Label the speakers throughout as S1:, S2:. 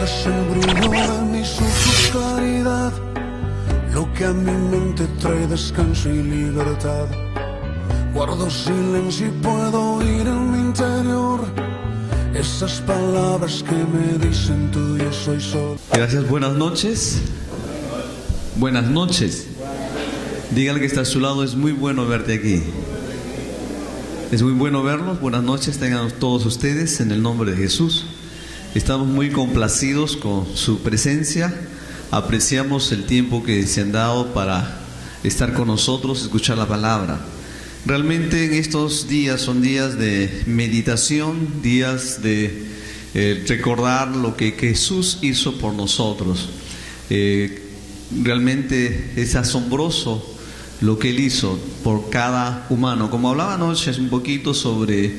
S1: es el brillo de mis ojos claridad, lo que a mi mente trae descanso y libertad. Guardo silencio y puedo oír en mi interior esas palabras que me dicen tú, yo soy solo.
S2: Gracias, buenas noches. Buenas noches. Dígale que está a su lado, es muy bueno verte aquí. Es muy bueno verlos. Buenas noches tengan todos ustedes en el nombre de Jesús. Estamos muy complacidos con su presencia. Apreciamos el tiempo que se han dado para estar con nosotros, escuchar la palabra. Realmente en estos días son días de meditación, días de recordar lo que Jesús hizo por nosotros. Realmente es asombroso lo que Él hizo por cada humano. Como hablaba anoche un poquito sobre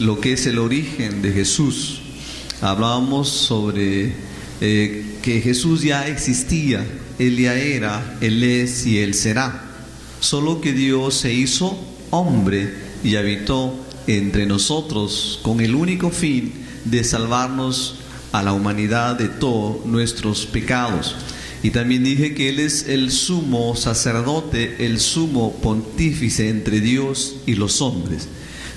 S2: lo que es el origen de Jesús. Hablábamos sobre que Jesús ya existía, Él ya era, Él es y Él será. Solo que Dios se hizo hombre y habitó entre nosotros con el único fin de salvarnos a la humanidad de todos nuestros pecados. Y también dije que Él es el sumo sacerdote, el sumo pontífice entre Dios y los hombres.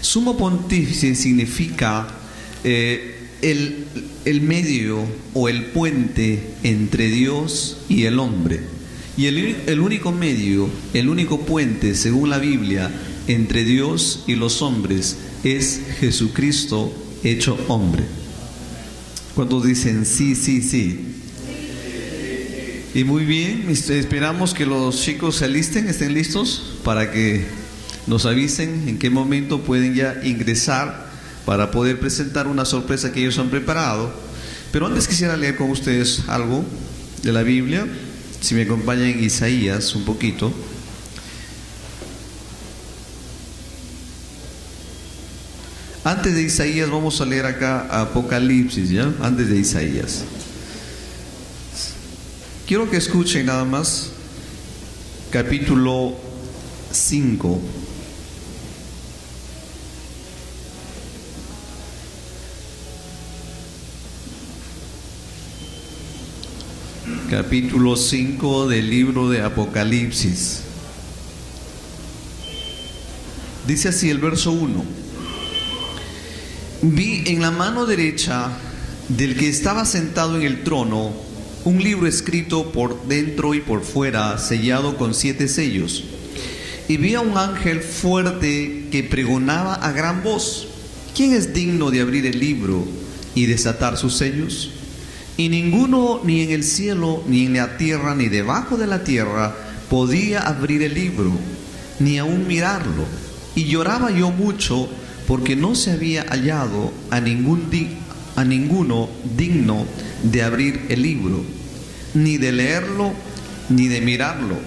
S2: Sumo pontífice significa el medio o el puente entre Dios y el hombre. Y el único medio, el único puente, según la Biblia, entre Dios y los hombres es Jesucristo hecho hombre. ¿Cuántos dicen sí, sí, sí? Y muy bien, esperamos que los chicos se alisten, estén listos para que nos avisen en qué momento pueden ya ingresar para poder presentar una sorpresa que ellos han preparado. Pero antes quisiera leer con ustedes algo de la Biblia. Si me acompañan en Isaías un poquito. Antes de Isaías vamos a leer acá Apocalipsis, ¿ya? Antes de Isaías. Quiero que escuchen nada más capítulo 5. Capítulo 5 del libro de Apocalipsis. Dice así el verso 1. Vi en la mano derecha del que estaba sentado en el trono un libro escrito por dentro y por fuera, sellado con 7 sellos. Y vi a un ángel fuerte que pregonaba a gran voz: ¿quién es digno de abrir el libro y desatar sus sellos? Y ninguno, ni en el cielo, ni en la tierra, ni debajo de la tierra, podía abrir el libro, ni aún mirarlo. Y lloraba yo mucho, porque no se había hallado a ninguno digno de abrir el libro, ni de leerlo, ni de mirarlo.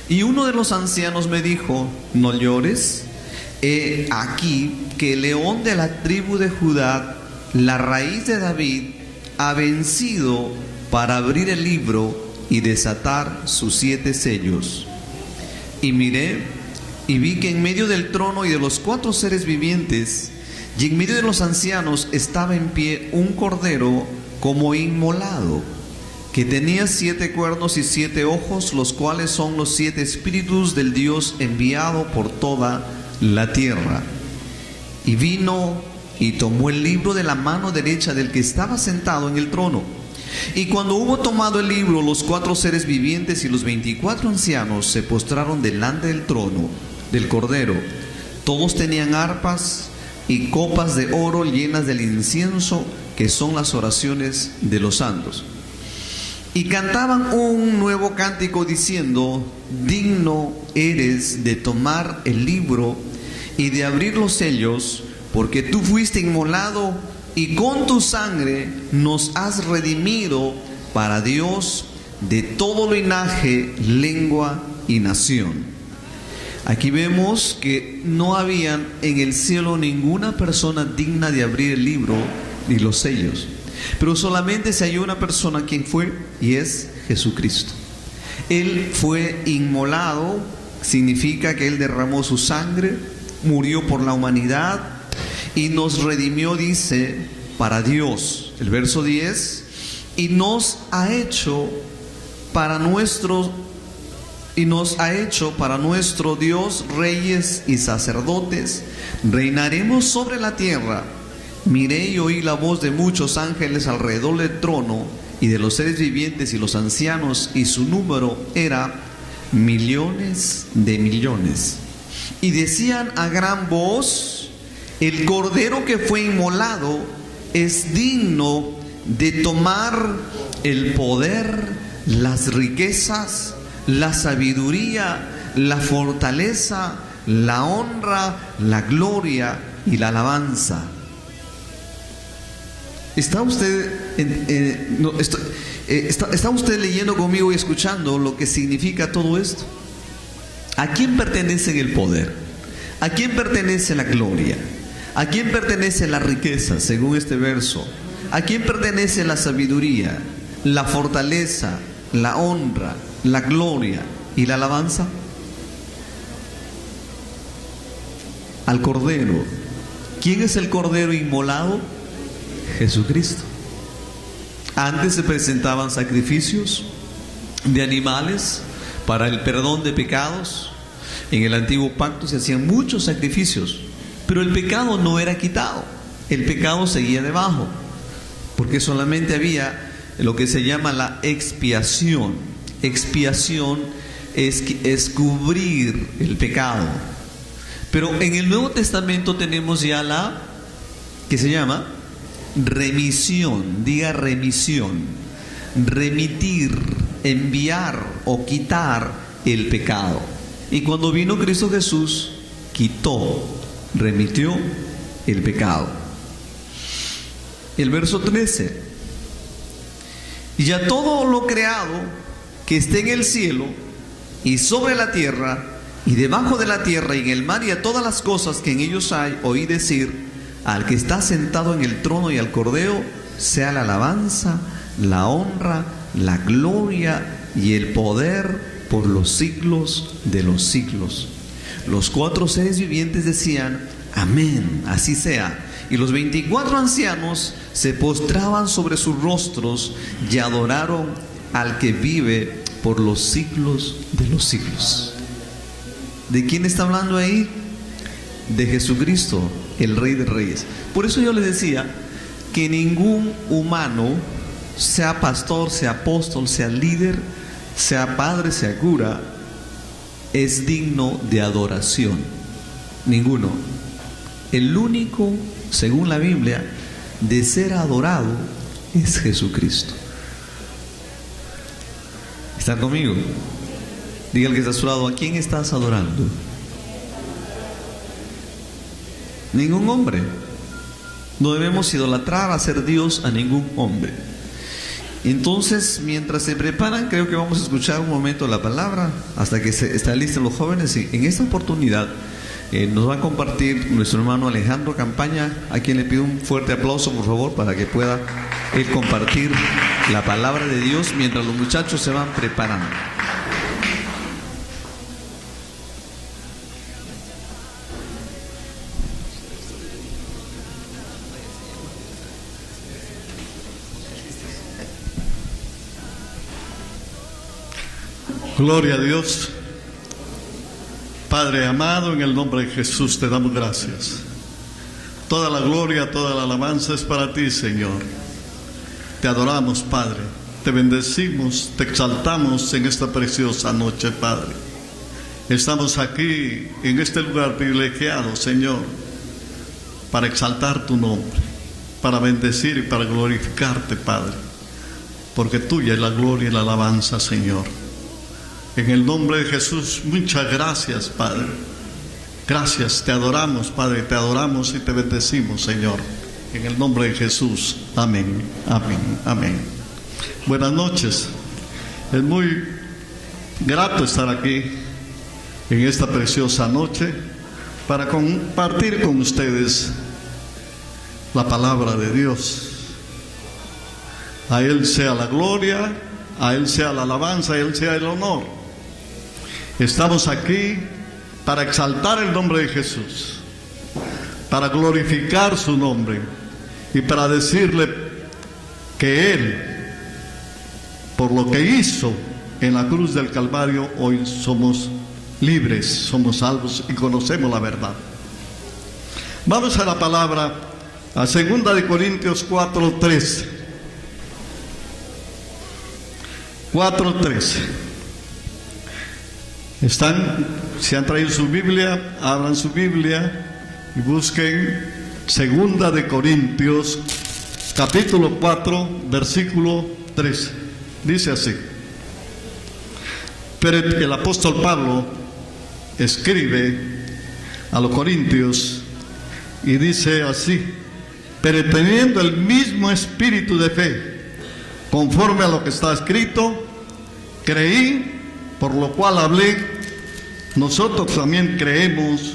S2: Y uno de los ancianos me dijo: no llores, he aquí que el león de la tribu de Judá, la raíz de David, ha vencido para abrir el libro y desatar sus 7 sellos. Y miré y vi que en medio del trono y de los 4 seres vivientes y en medio de los ancianos estaba en pie un cordero como inmolado, que tenía 7 cuernos y 7 ojos, los cuales son los 7 espíritus del Dios enviado por toda la tierra. Y vino y tomó el libro de la mano derecha del que estaba sentado en el trono. Y cuando hubo tomado el libro, los 4 seres vivientes y los 24 ancianos se postraron delante del trono del Cordero. Todos tenían arpas y copas de oro llenas del incienso, que son las oraciones de los santos. Y cantaban un nuevo cántico diciendo: digno eres de tomar el libro y de abrir los sellos, porque tú fuiste inmolado y con tu sangre nos has redimido para Dios de todo linaje, lengua y nación. Aquí vemos que no había en el cielo ninguna persona digna de abrir el libro ni los sellos, pero solamente se halló una persona. ¿Quién fue? Y es Jesucristo. Él fue inmolado, significa que Él derramó su sangre, murió por la humanidad y nos redimió, dice, para Dios. El verso 10 y nos ha hecho para nuestro Dios reyes y sacerdotes. Reinaremos sobre la tierra. Miré y oí la voz de muchos ángeles alrededor del trono y de los seres vivientes y los ancianos, y su número era millones de millones. Y decían a gran voz: el cordero que fue inmolado es digno de tomar el poder, las riquezas, la sabiduría, la fortaleza, la honra, la gloria y la alabanza. ¿Está usted está usted leyendo conmigo y escuchando lo que significa todo esto? ¿A quién pertenece el poder? ¿A quién pertenece la gloria? ¿A quién pertenece la riqueza, según este verso? ¿A quién pertenece la sabiduría, la fortaleza, la honra, la gloria y la alabanza? Al Cordero. ¿Quién es el Cordero inmolado? Jesucristo. Antes se presentaban sacrificios de animales para el perdón de pecados. En el antiguo pacto se hacían muchos sacrificios, pero el pecado no era quitado, el pecado seguía debajo, porque solamente había lo que se llama la expiación. Expiación es cubrir el pecado. Pero en el Nuevo Testamento tenemos ya la que se llama remisión. Diga remisión. Remitir, enviar o quitar el pecado. Y cuando vino Cristo Jesús, quitó, remitió el pecado. El verso 13: y a todo lo creado que esté en el cielo y sobre la tierra y debajo de la tierra y en el mar, y a todas las cosas que en ellos hay, oí decir: al que está sentado en el trono y al Cordero sea la alabanza, la honra, la gloria y el poder por los siglos de los siglos. Los 4 seres vivientes decían: amén, así sea. Y los 24 ancianos se postraban sobre sus rostros y adoraron al que vive por los siglos de los siglos. ¿De quién está hablando ahí? De Jesucristo, el Rey de Reyes. Por eso yo les decía que ningún humano, sea pastor, sea apóstol, sea líder, sea padre, sea cura, es digno de adoración. Ninguno. El único, según la Biblia, de ser adorado es Jesucristo. ¿Están conmigo? Diga al que está a su lado: ¿a quién estás adorando? Ningún hombre. No debemos idolatrar, hacer Dios a ningún hombre. Entonces, mientras se preparan, creo que vamos a escuchar un momento la palabra hasta que estén listos los jóvenes. Y en esta oportunidad nos va a compartir nuestro hermano Alejandro Campaña, a quien le pido un fuerte aplauso, por favor, para que pueda él compartir la palabra de Dios mientras los muchachos se van preparando.
S3: Gloria a Dios. Padre amado, en el nombre de Jesús te damos gracias. Toda la gloria, toda la alabanza es para ti, Señor. Te adoramos, Padre. Te bendecimos, te exaltamos en esta preciosa noche, Padre. Estamos aquí en este lugar privilegiado, Señor, para exaltar tu nombre, para bendecir y para glorificarte, Padre, porque tuya es la gloria y la alabanza, Señor. En el nombre de Jesús, muchas gracias, Padre. Gracias, te adoramos, Padre, te adoramos y te bendecimos, Señor. En el nombre de Jesús, amén, amén, amén. Buenas noches. Es muy grato estar aquí en esta preciosa noche para compartir con ustedes la palabra de Dios. A Él sea la gloria, a Él sea la alabanza, a Él sea el honor. Estamos aquí para exaltar el nombre de Jesús, para glorificar su nombre y para decirle que Él por lo que hizo en la cruz del Calvario, hoy somos libres, somos salvos y conocemos la verdad. Vamos a la palabra, a 2 de Corintios 4:13. 4:13. Si han traído su Biblia, abran su Biblia y busquen 2 de Corintios, capítulo 4, versículo 13. Dice así. Pero el apóstol Pablo escribe a los corintios y dice así: pero teniendo el mismo espíritu de fe, conforme a lo que está escrito, creí, por lo cual hablé. Nosotros también creemos,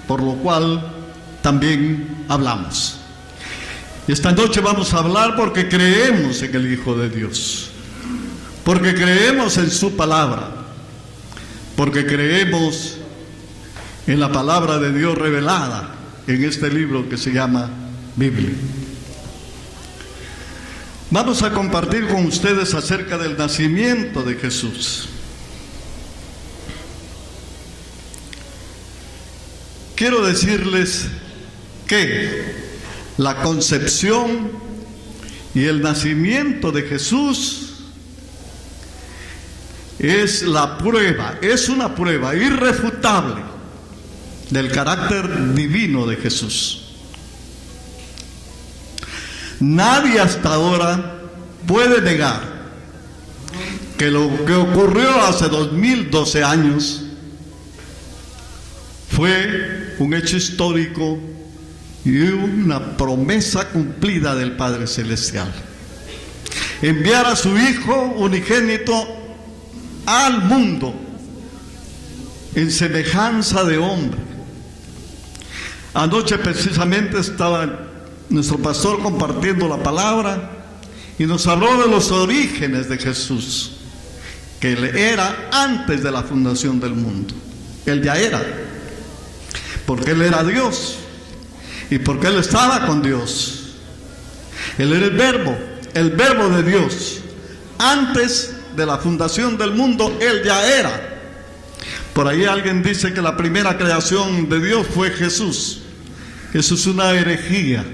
S3: por lo cual también hablamos. Esta noche vamos a hablar porque creemos en el Hijo de Dios, porque creemos en su palabra, porque creemos en la palabra de Dios revelada en este libro que se llama Biblia. Vamos a compartir con ustedes acerca del nacimiento de Jesús. Quiero decirles que la concepción y el nacimiento de Jesús es la prueba, es una prueba irrefutable del carácter divino de Jesús. Nadie hasta ahora puede negar que lo que ocurrió hace 2012 años fue un hecho histórico y una promesa cumplida del Padre Celestial. Enviar a su Hijo unigénito al mundo en semejanza de hombre. Anoche precisamente estaba nuestro pastor compartiendo la palabra y nos habló de los orígenes de Jesús, que Él era antes de la fundación del mundo. Él ya era, porque Él era Dios y porque Él estaba con Dios. Él era el verbo de Dios. Antes de la fundación del mundo, Él ya era. Por ahí alguien dice que la primera creación de Dios fue Jesús. Eso es una herejía.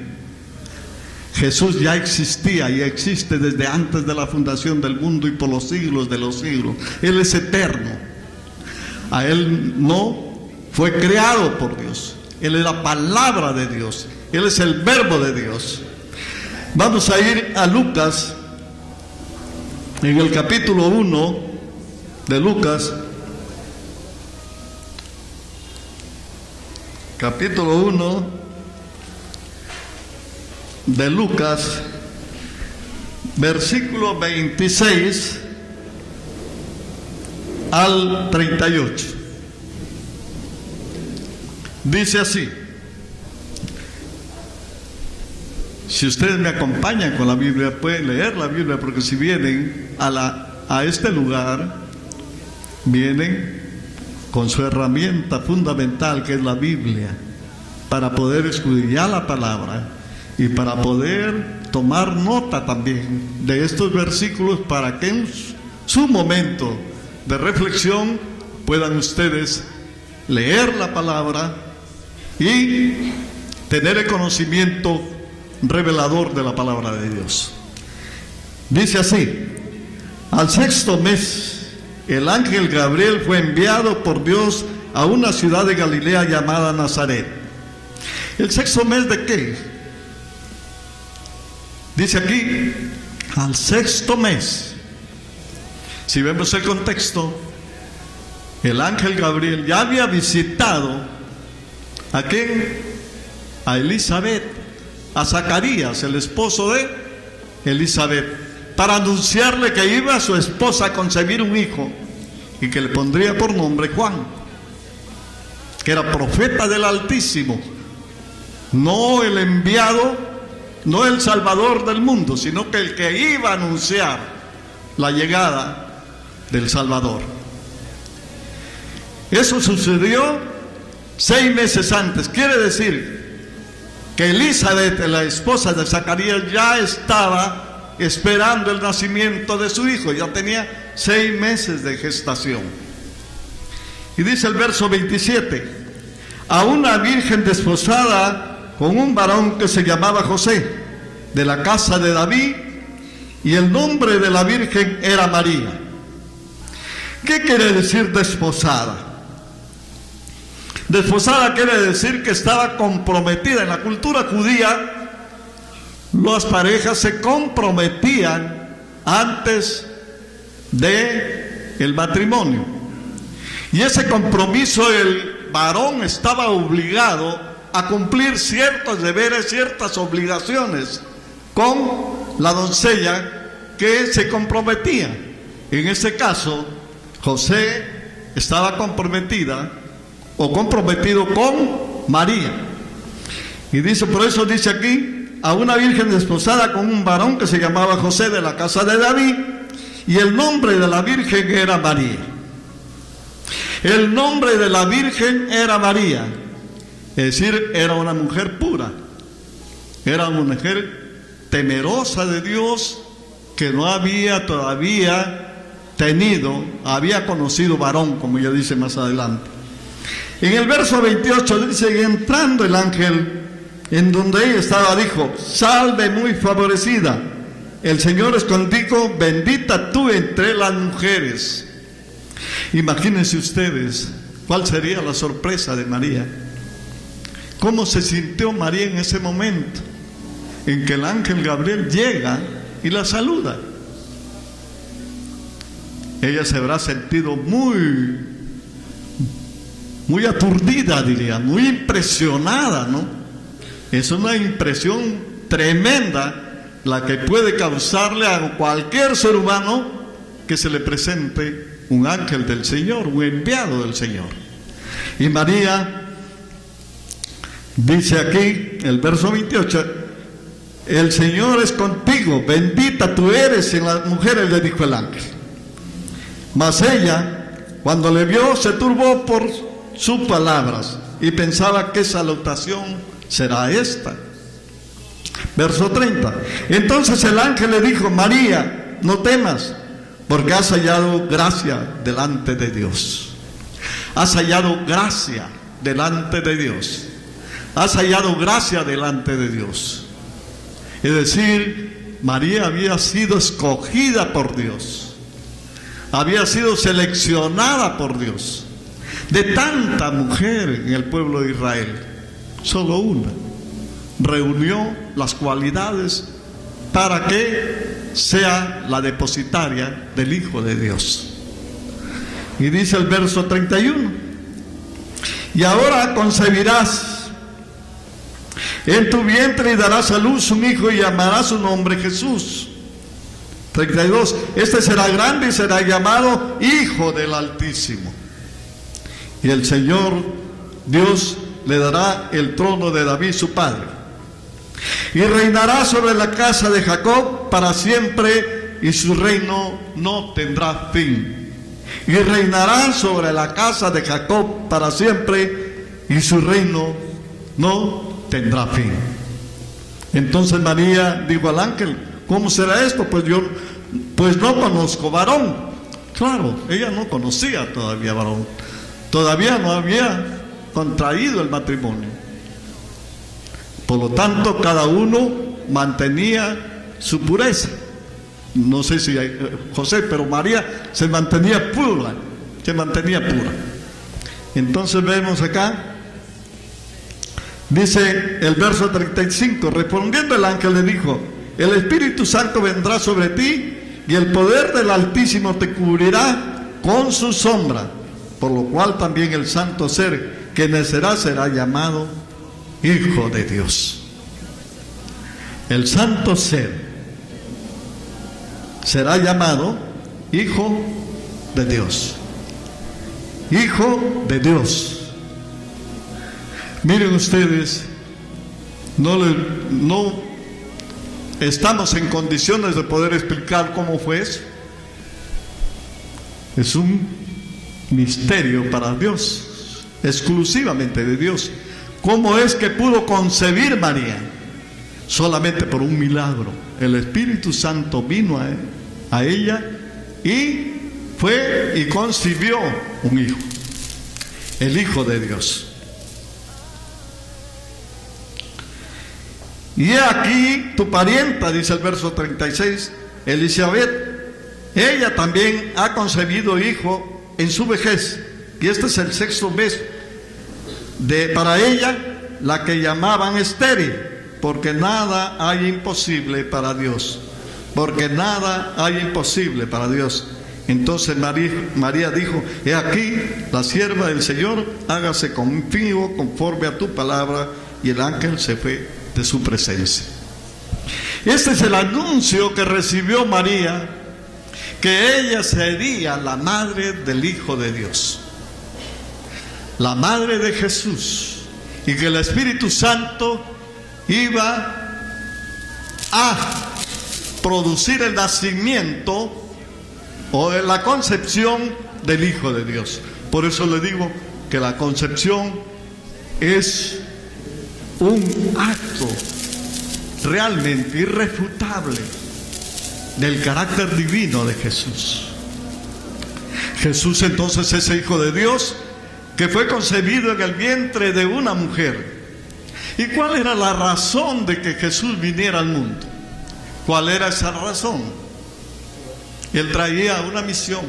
S3: Jesús ya existía y existe desde antes de la fundación del mundo y por los siglos de los siglos. Él es eterno. A Él no fue creado por Dios. Él es la palabra de Dios. Él es el verbo de Dios. Vamos a ir a Lucas, en el capítulo 1 de Lucas. Capítulo 1 de Lucas, versículo 26 al 38. Dice así. Si ustedes me acompañan con la Biblia, pueden leer la Biblia, porque si vienen a este lugar, vienen con su herramienta fundamental, que es la Biblia, para poder escudriñar la palabra y para poder tomar nota también de estos versículos, para que en su momento de reflexión puedan ustedes leer la palabra y tener el conocimiento revelador de la palabra de Dios. Dice así: al sexto mes, el ángel Gabriel fue enviado por Dios a una ciudad de Galilea llamada Nazaret. ¿El sexto mes de qué? Dice aquí, al sexto mes. Si vemos el contexto, el ángel Gabriel ya había visitado ¿a quién? A Elizabeth, a Zacarías, el esposo de Elizabeth, para anunciarle que iba a su esposa a concebir un hijo y que le pondría por nombre Juan, que era profeta del Altísimo, no el enviado, no el salvador del mundo, sino que el que iba a anunciar la llegada del Salvador. Eso sucedió 6 meses antes. Quiere decir que Elizabeth, la esposa de Zacarías, ya estaba esperando el nacimiento de su hijo. Ya tenía 6 meses de gestación. Y dice el verso 27, a una virgen desposada con un varón que se llamaba José, de la casa de David, y el nombre de la virgen era María. ¿Qué quiere decir desposada? Desposada quiere decir que estaba comprometida. En la cultura judía, las parejas se comprometían antes del matrimonio. Y ese compromiso, el varón estaba obligado a cumplir ciertos deberes, ciertas obligaciones con la doncella que se comprometía. En este caso, José estaba comprometida o comprometido con María. Y dice, por eso dice aquí, a una virgen desposada con un varón que se llamaba José, de la casa de David, y el nombre de la virgen era María. El nombre de la virgen era María, es decir, era una mujer pura, era una mujer temerosa de Dios, que no había todavía había conocido varón, como ya dice más adelante. En el verso 28 dice, y entrando el ángel en donde ella estaba, dijo, salve muy favorecida, el Señor es contigo, bendita tú entre las mujeres. Imagínense ustedes cuál sería la sorpresa de María. ¿Cómo se sintió María en ese momento en que el ángel Gabriel llega y la saluda? Ella se habrá sentido muy aturdida, diría, muy impresionada, ¿no? Es una impresión tremenda la que puede causarle a cualquier ser humano que se le presente un ángel del Señor, un enviado del Señor. Y María dice aquí, el verso 28, el Señor es contigo, bendita tú eres en las mujeres, le dijo el ángel. Mas ella, cuando le vio, se turbó por sus palabras y pensaba, ¿qué salutación será esta? Verso 30, entonces el ángel le dijo, María, no temas, porque has hallado gracia delante de Dios. Has hallado gracia delante de Dios. Has hallado gracia delante de Dios. Es decir, María había sido escogida por Dios. Había sido seleccionada por Dios. De tanta mujer en el pueblo de Israel, solo una reunió las cualidades para que sea la depositaria del Hijo de Dios. Y dice el verso 31, y ahora concebirás en tu vientre y darás a luz un hijo y llamarás su nombre Jesús. 32, este será grande y será llamado Hijo del Altísimo. Y el Señor Dios le dará el trono de David su padre. Y reinará sobre la casa de Jacob para siempre, y su reino no tendrá fin. Y reinará sobre la casa de Jacob para siempre, y su reino no tendrá fin. Entonces María dijo al ángel, ¿cómo será esto? Pues no conozco varón. Claro, ella no conocía todavía varón. Todavía no había contraído el matrimonio. Por lo tanto, cada uno mantenía su pureza. No sé si José, pero María se mantenía pura. Entonces vemos acá, dice el verso 35, respondiendo el ángel le dijo, el Espíritu Santo vendrá sobre ti y el poder del Altísimo te cubrirá con su sombra, por lo cual también el santo ser que nacerá será llamado Hijo de Dios. El santo ser será llamado Hijo de Dios. Hijo de Dios. Miren ustedes, no estamos en condiciones de poder explicar cómo fue eso. Es un misterio para Dios, exclusivamente de Dios. ¿Cómo es que pudo concebir María? solamente por un milagro. El Espíritu Santo vino a ella y fue y concibió un hijo, el Hijo de Dios. Y he aquí tu parienta, dice el verso 36, Elizabeth, ella también ha concebido hijo en su vejez, y este es el 6º mes para ella, la que llamaban estéril, porque nada hay imposible para Dios, porque nada hay imposible para Dios. Entonces María dijo, he aquí la sierva del Señor, hágase conmigo conforme a tu palabra, y el ángel se fue de su presencia. Este es el anuncio que recibió María, que ella sería la madre del Hijo de Dios, la madre de Jesús, y que el Espíritu Santo iba a producir el nacimiento o la concepción del Hijo de Dios. Por eso le digo que la concepción es un acto realmente irrefutable del carácter divino de Jesús. Jesús entonces es el Hijo de Dios que fue concebido en el vientre de una mujer. ¿Y cuál era la razón de que Jesús viniera al mundo? ¿Cuál era esa razón? Él traía una misión,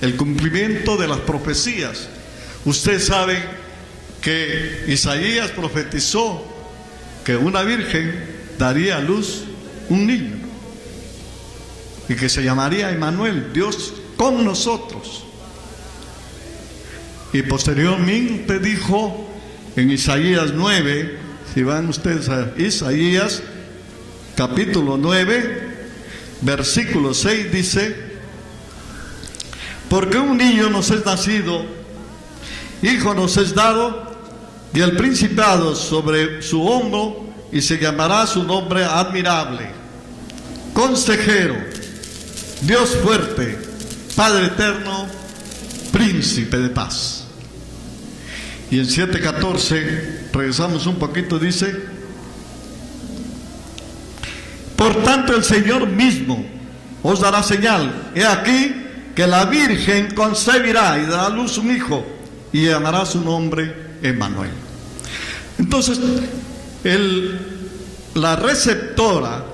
S3: el cumplimiento de las profecías. Usted sabe que Isaías profetizó que una virgen daría a luz un niño y que se llamaría Emmanuel, Dios con nosotros. Y posteriormente dijo en Isaías 9, si van ustedes a Isaías capítulo 9, versículo 6, dice: porque un niño nos es nacido, hijo nos es dado, y el principado sobre su hombro, y se llamará su nombre admirable, consejero, Dios fuerte, Padre eterno, príncipe de paz. Y en 7:14, regresamos un poquito, dice: por tanto el Señor mismo os dará señal, he aquí que la Virgen concebirá y dará a luz un hijo, y llamará su nombre Emmanuel. Entonces, la receptora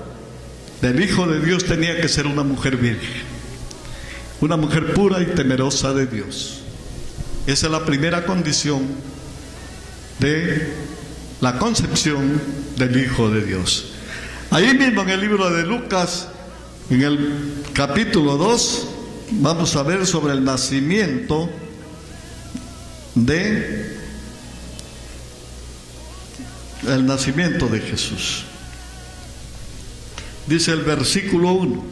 S3: del Hijo de Dios tenía que ser una mujer virgen, una mujer pura y temerosa de Dios. Esa es la primera condición de la concepción del Hijo de Dios. Ahí mismo en el libro de Lucas, en el capítulo 2, vamos a ver sobre el nacimiento de Jesús. Dice el versículo 1: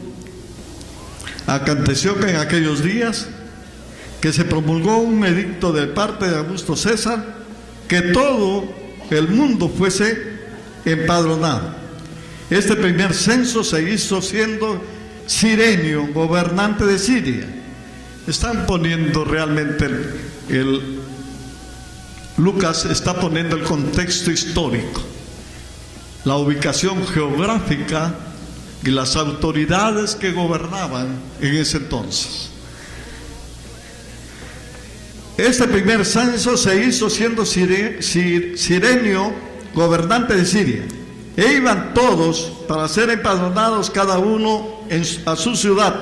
S3: aconteció que en aquellos días que se promulgó un edicto de parte de Augusto César, que todo el mundo fuese empadronado. Este primer censo se hizo siendo Cirenio gobernante de Siria. Están poniendo realmente Lucas está poniendo el contexto histórico, la ubicación geográfica y las autoridades que gobernaban en ese entonces. Este primer censo se hizo siendo Cirenio gobernante de Siria, e iban todos para ser empadronados cada uno a su ciudad.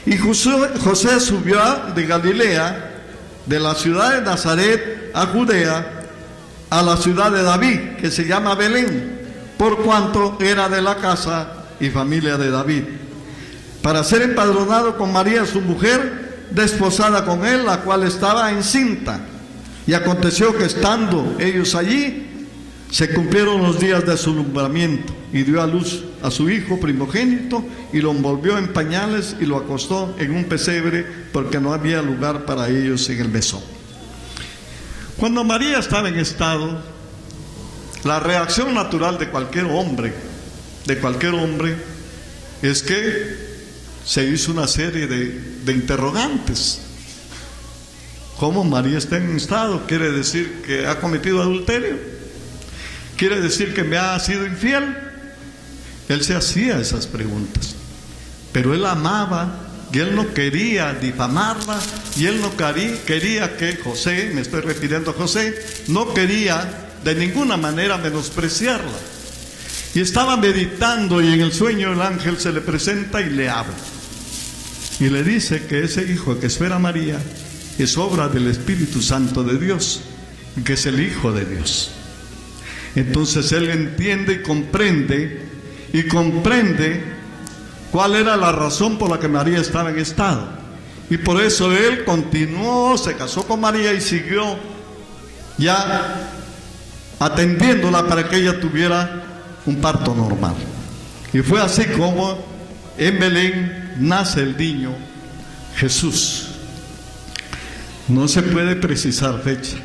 S3: Y José subió de Galilea, de la ciudad de Nazaret a Judea, a la ciudad de David, que se llama Belén, por cuanto era de la casa y familia de David, para ser empadronado con María su mujer, desposada con él, la cual estaba encinta. Y aconteció que estando ellos allí, se cumplieron los días de su alumbramiento, y dio a luz a su hijo primogénito, y lo envolvió en pañales y lo acostó en un pesebre, porque no había lugar para ellos en el mesón. Cuando María estaba en estado, la reacción natural de cualquier hombre, es que se hizo una serie de interrogantes. ¿Cómo María está en estado? ¿Quiere decir que ha cometido adulterio? ¿Quiere decir que me ha sido infiel? Él se hacía esas preguntas, pero él amaba y él no quería difamarla, y él no quería que José, me estoy refiriendo a José, no quería de ninguna manera menospreciarla. Y estaba meditando, y en el sueño el ángel se le presenta y le habla y le dice que ese hijo que espera María es obra del Espíritu Santo de Dios, que es el Hijo de Dios. Entonces él entiende y comprende cuál era la razón por la que María estaba en estado, y por eso él continuó, se casó con María y siguió ya atendiéndola para que ella tuviera un parto normal. Y fue así como en Belén nace el niño Jesús. No se puede precisar fecha.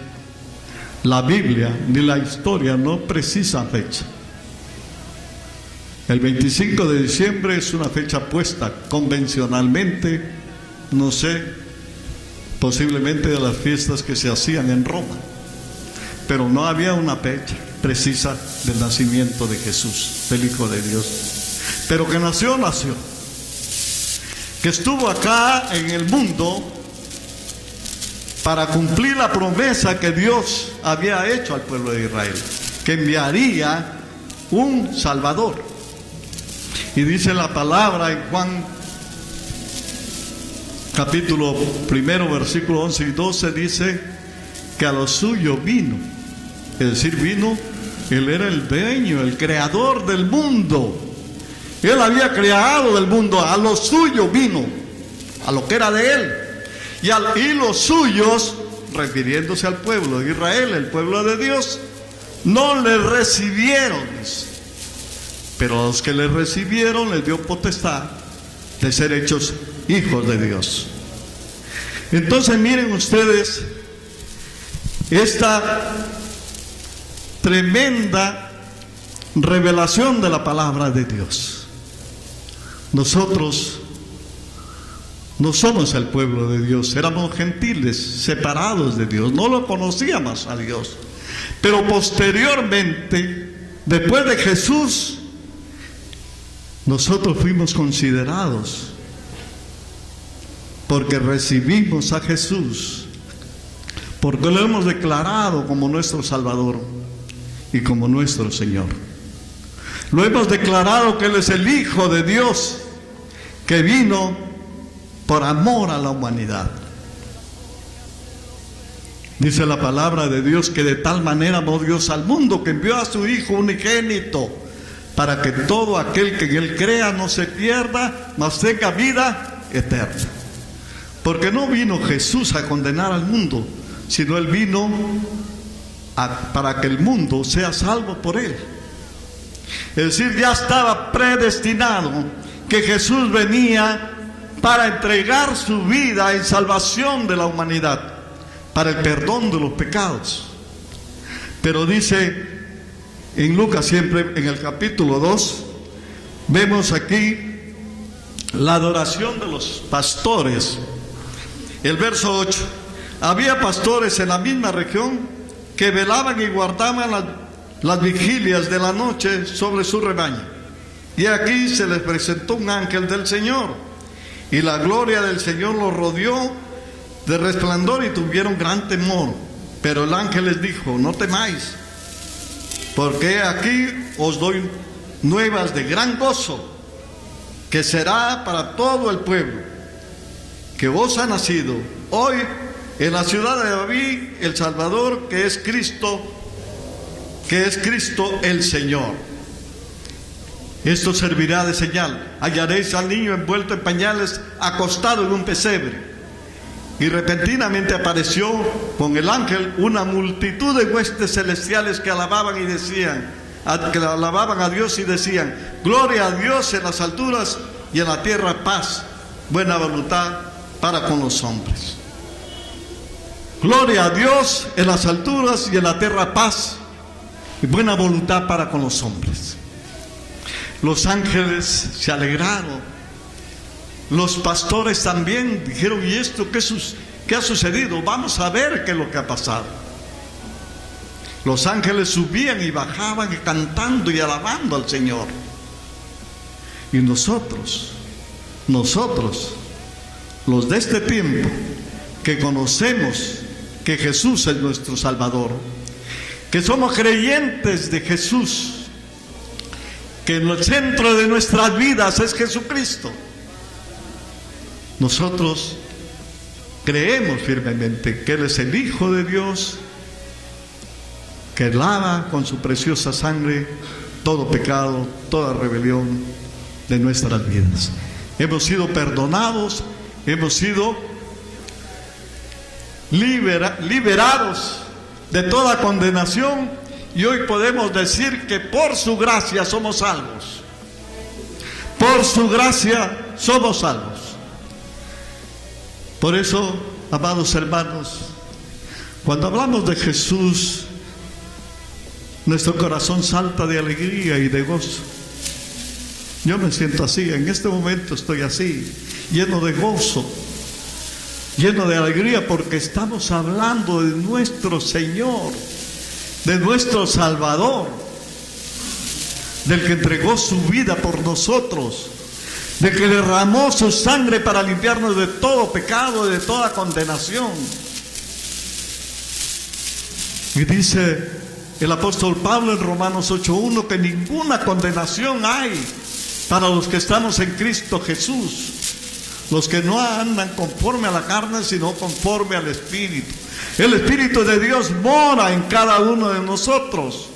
S3: La Biblia ni la historia no precisan fecha. El 25 de diciembre es una fecha puesta convencionalmente, no sé, posiblemente de las fiestas que se hacían en Roma, pero no había una fecha precisa del nacimiento de Jesús, del Hijo de Dios. Pero que nació, que estuvo acá en el mundo para cumplir la promesa que Dios había hecho al pueblo de Israel, que enviaría un Salvador. Y dice la palabra en Juan capítulo 1, versículo 11 y 12, dice que a lo suyo vino, es decir, vino, él era el dueño, el creador del mundo. Él había creado el mundo, a lo suyo vino, a lo que era de él. Y los suyos, refiriéndose al pueblo de Israel, el pueblo de Dios, no le recibieron. Pero a los que le recibieron les dio potestad de ser hechos hijos de Dios. Entonces miren ustedes esta tremenda revelación de la palabra de Dios. Nosotros no somos el pueblo de Dios, éramos gentiles, separados de Dios, no lo conocíamos a Dios. Pero posteriormente, después de Jesús, nosotros fuimos considerados, porque recibimos a Jesús, porque lo hemos declarado como nuestro Salvador y como nuestro Señor. Lo hemos declarado que Él es el Hijo de Dios, que vino por amor a la humanidad. Dice la palabra de Dios que de tal manera amó Dios al mundo que envió a su Hijo unigénito, para que todo aquel que en Él crea no se pierda, mas tenga vida eterna. Porque no vino Jesús a condenar al mundo, sino Él vino para que el mundo sea salvo por Él. Es decir, ya estaba predestinado que Jesús venía para entregar su vida en salvación de la humanidad, para el perdón de los pecados. Pero dice en Lucas, siempre en el capítulo 2, vemos aquí la adoración de los pastores. El verso 8: había pastores en la misma región que velaban y guardaban las vigilias de la noche sobre su rebaño. Y aquí se les presentó un ángel del Señor, y la gloria del Señor los rodeó de resplandor, y tuvieron gran temor. Pero el ángel les dijo: no temáis, porque aquí os doy nuevas de gran gozo, que será para todo el pueblo, que os ha nacido hoy en la ciudad de David el Salvador, que es Cristo el Señor. Esto servirá de señal: hallaréis al niño envuelto en pañales, acostado en un pesebre. Y repentinamente apareció con el ángel una multitud de huestes celestiales que alababan a Dios y decían: gloria a Dios en las alturas, y en la tierra paz, buena voluntad para con los hombres. Gloria a Dios en las alturas, y en la tierra paz y buena voluntad para con los hombres. Los ángeles se alegraron. Los pastores también dijeron: ¿y esto qué ha sucedido? Vamos a ver qué es lo que ha pasado. Los ángeles subían y bajaban cantando y alabando al Señor. Y nosotros, los de este tiempo, que conocemos que Jesús es nuestro Salvador, que somos creyentes de Jesús, que en el centro de nuestras vidas es Jesucristo, nosotros creemos firmemente que Él es el Hijo de Dios, que lava con su preciosa sangre todo pecado, toda rebelión de nuestras vidas. Hemos sido perdonados, hemos sido liberados de toda condenación, y hoy podemos decir que por su gracia somos salvos. Por su gracia somos salvos. Por eso, amados hermanos, cuando hablamos de Jesús, nuestro corazón salta de alegría y de gozo. Yo me siento así, en este momento estoy así, lleno de gozo, lleno de alegría, porque estamos hablando de nuestro Señor, de nuestro Salvador, del que entregó su vida por nosotros, del que derramó su sangre para limpiarnos de todo pecado, de toda condenación. Y dice el apóstol Pablo en Romanos 8:1 que ninguna condenación hay para los que estamos en Cristo Jesús, los que no andan conforme a la carne, sino conforme al Espíritu. El Espíritu de Dios mora en cada uno de nosotros,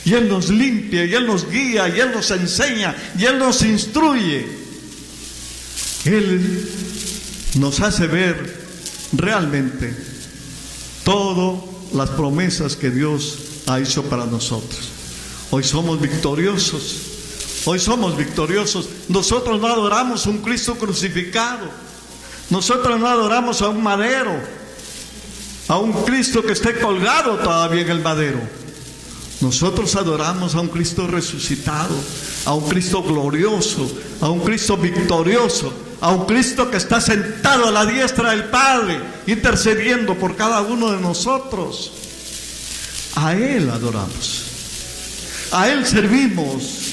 S3: y Él nos limpia, y Él nos guía, y Él nos enseña, y Él nos instruye. Él nos hace ver realmente todas las promesas que Dios ha hecho para nosotros. Hoy somos victoriosos. Hoy somos victoriosos. Nosotros no adoramos a un Cristo crucificado. Nosotros no adoramos a un madero, a un Cristo que esté colgado todavía en el madero. Nosotros adoramos a un Cristo resucitado, a un Cristo glorioso, a un Cristo victorioso, a un Cristo que está sentado a la diestra del Padre, intercediendo por cada uno de nosotros. A Él adoramos, a Él servimos.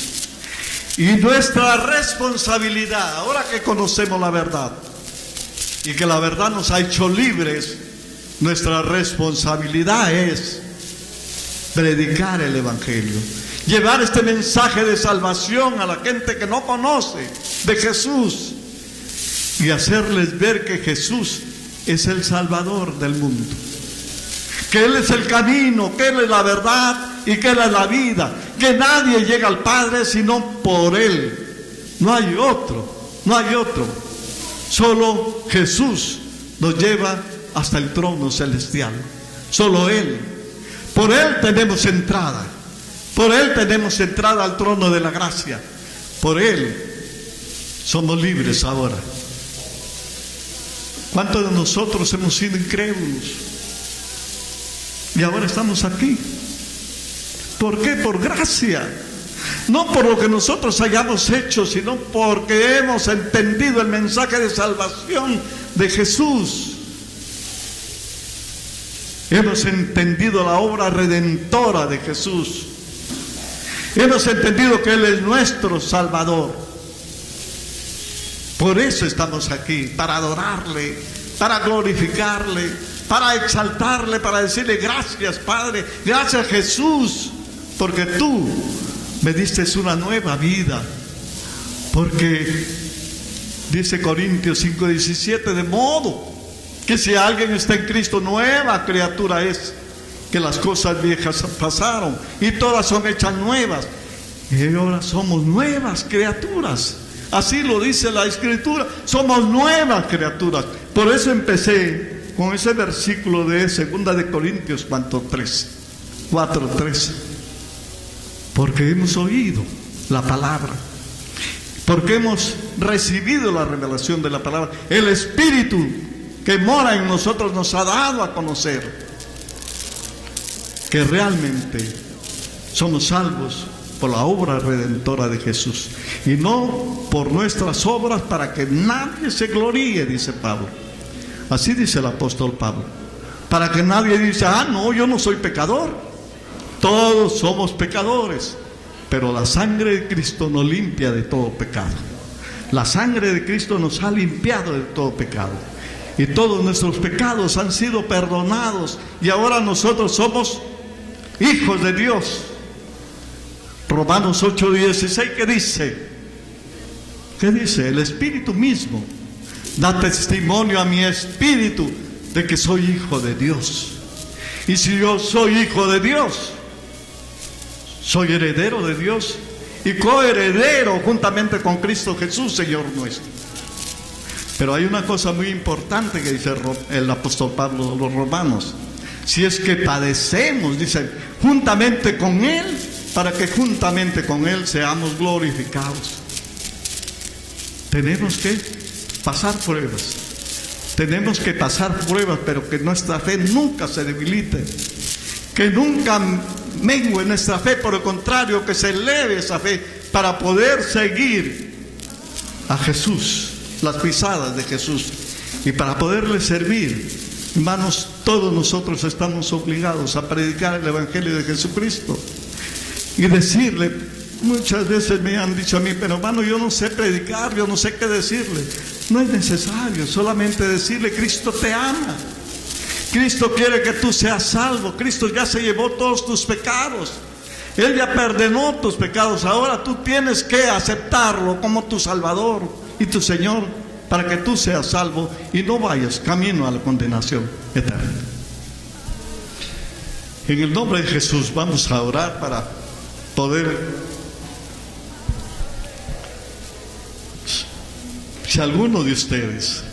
S3: Y nuestra responsabilidad, ahora que conocemos la verdad y que la verdad nos ha hecho libres, nuestra responsabilidad es predicar el Evangelio, llevar este mensaje de salvación a la gente que no conoce de Jesús y hacerles ver que Jesús es el Salvador del mundo, que Él es el camino, que Él es la verdad y que Él es la vida, que nadie llega al Padre sino por Él. No hay otro, no hay otro. Solo Jesús nos lleva hasta el trono celestial. Solo Él. Por Él tenemos entrada. Por Él tenemos entrada al trono de la gracia. Por Él somos libres ahora. ¿Cuántos de nosotros hemos sido incrédulos? Y ahora estamos aquí. ¿Por qué? Por gracia. No por lo que nosotros hayamos hecho, sino porque hemos entendido el mensaje de salvación de Jesús. Hemos entendido la obra redentora de Jesús. Hemos entendido que Él es nuestro Salvador. Por eso estamos aquí, para adorarle, para glorificarle, para exaltarle, para decirle gracias Padre, gracias Jesús, porque tú me diste una nueva vida. Porque dice Corintios 5:17, de modo que si alguien está en Cristo, nueva criatura es, que las cosas viejas pasaron y todas son hechas nuevas, y ahora somos nuevas criaturas. Así lo dice la Escritura, somos nuevas criaturas. Por eso empecé con ese versículo de 2 de Corintios 4:13. Porque hemos oído la palabra, porque hemos recibido la revelación de la palabra. El Espíritu que mora en nosotros nos ha dado a conocer que realmente somos salvos por la obra redentora de Jesús, y no por nuestras obras, para que nadie se gloríe, dice Pablo. Así dice el apóstol Pablo, para que nadie diga, no, yo no soy pecador. Todos somos pecadores, Pero la sangre de Cristo nos limpia de todo pecado. La sangre de Cristo nos ha limpiado de todo pecado. Y todos nuestros pecados han sido perdonados. Y ahora nosotros somos hijos de Dios. Romanos 8:16, ¿qué dice? ¿Qué dice? El Espíritu mismo da testimonio a mi espíritu de que soy hijo de Dios. Y si yo soy hijo de Dios, soy heredero de Dios y coheredero juntamente con Cristo Jesús, Señor nuestro. Pero hay una cosa muy importante que dice el apóstol Pablo a los romanos. Si es que padecemos, dice, juntamente con Él, para que juntamente con Él seamos glorificados. Tenemos que pasar pruebas. Tenemos que pasar pruebas, pero que nuestra fe nunca se debilite. Que nunca mengue nuestra fe, por el contrario, que se eleve esa fe para poder seguir a Jesús, las pisadas de Jesús, y para poderle servir. Hermanos, todos nosotros estamos obligados a predicar el Evangelio de Jesucristo y decirle. Muchas veces me han dicho a mí, pero hermano, yo no sé predicar, yo no sé qué decirle. No es necesario, solamente decirle: Cristo te ama, Cristo quiere que tú seas salvo, Cristo ya se llevó todos tus pecados, Él ya perdonó tus pecados. Ahora tú tienes que aceptarlo como tu Salvador y tu Señor, para que tú seas salvo y no vayas camino a la condenación eterna. En el nombre de Jesús vamos a orar para poder. Si alguno de ustedes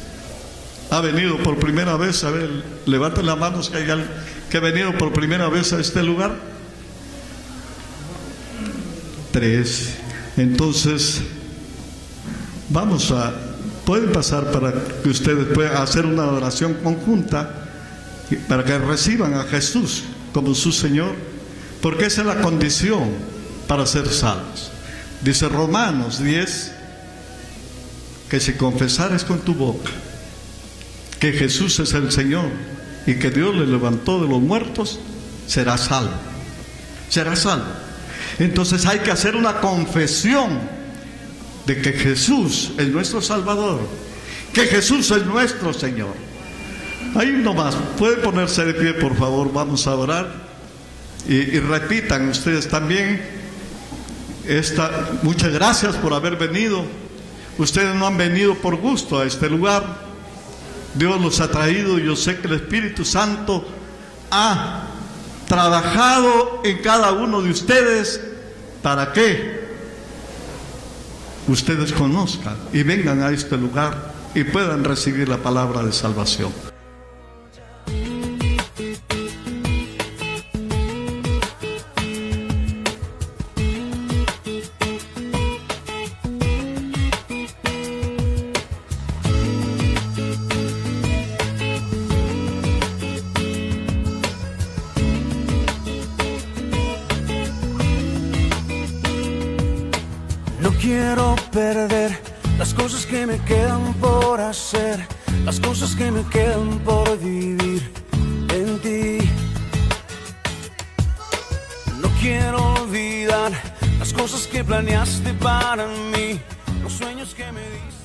S3: ha venido por primera vez, a ver, levanten las manos que hay alguien que ha venido por primera vez a este lugar. 3. Entonces, pueden pasar para que ustedes puedan hacer una oración conjunta para que reciban a Jesús como su Señor, porque esa es la condición para ser salvos. Dice Romanos 10, que si confesares con tu boca que Jesús es el Señor y que Dios le levantó de los muertos, serás salvo. Serás salvo. Entonces hay que hacer una confesión de que Jesús es nuestro Salvador, que Jesús es nuestro Señor. Ahí nomás, pueden ponerse de pie, por favor, vamos a orar y repitan ustedes también muchas gracias por haber venido. Ustedes no han venido por gusto a este lugar. Dios los ha traído. Yo sé que el Espíritu Santo ha trabajado en cada uno de ustedes para que ustedes conozcan y vengan a este lugar y puedan recibir la palabra de salvación.
S1: No quiero perder las cosas que me quedan por hacer, las cosas que me quedan por vivir en ti. No quiero olvidar las cosas que planeaste para mí, los sueños que me diste.